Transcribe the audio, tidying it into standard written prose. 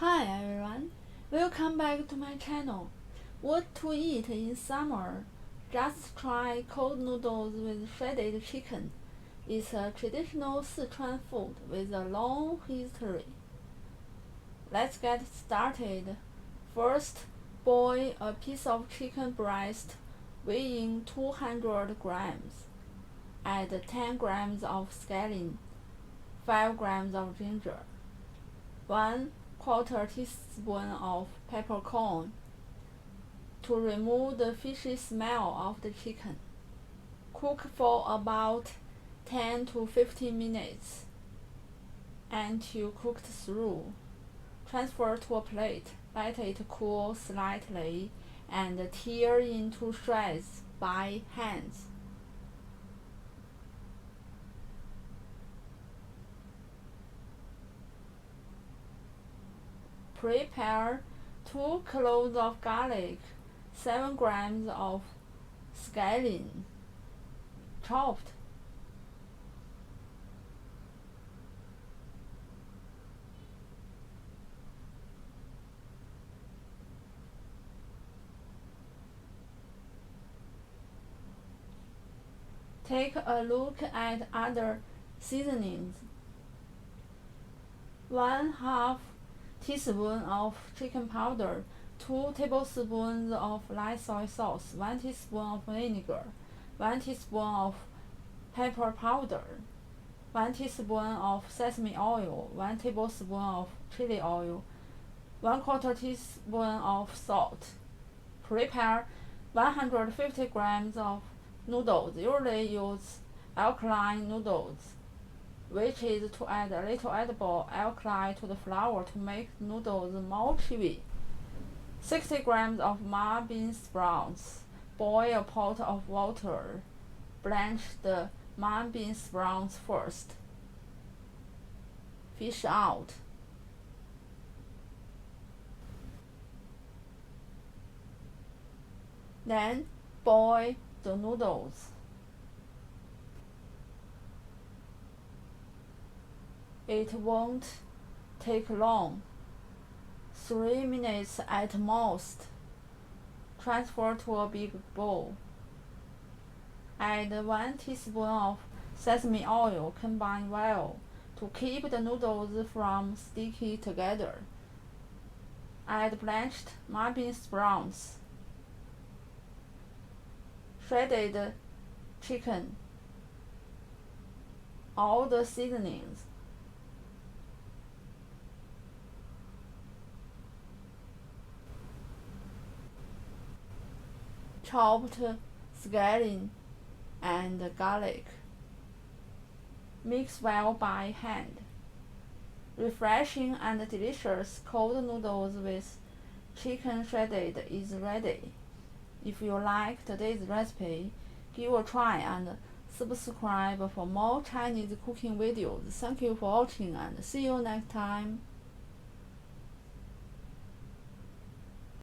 Hi everyone, welcome back to my channel. What to eat in summer? Just try cold noodles with shredded chicken. It's a traditional Sichuan food with a long history. Let's get started. First, boil a piece of chicken breast weighing 200 grams. Add 10 grams of scallion, 5 grams of ginger, 1/4 teaspoon of peppercorn to remove the fishy smell of the chicken. Cook for about 10 to 15 minutes until cooked through. Transfer to a plate, let it cool slightly, and tear into shreds by hands. Prepare 2 cloves of garlic, 7 grams of scallion, chopped. Take a look at other seasonings. 1/2 teaspoon of chicken powder, 2 tablespoons of light soy sauce, 1 teaspoon of vinegar, 1 teaspoon of pepper powder, 1 teaspoon of sesame oil, 1 tablespoon of chili oil, 1/4 teaspoon of salt. Prepare 150 grams of noodles. Usually use alkaline noodles, which is to add a little edible alkali to the flour to make noodles more chewy. 60 grams of mung bean sprouts. Boil a pot of water. Blanch the mung bean sprouts first. Fish out. Then boil the noodles. It won't take long, 3 minutes at most. Transfer to a big bowl. Add 1 teaspoon of sesame oil, combine well to keep the noodles from sticking together. Add blanched mung bean sprouts, shredded chicken, all the seasonings. Chopped scallion and garlic. Mix well by hand. Refreshing and delicious cold noodles with chicken shredded is ready. If you like today's recipe, give a try and subscribe for more Chinese cooking videos. Thank you for watching and see you next time.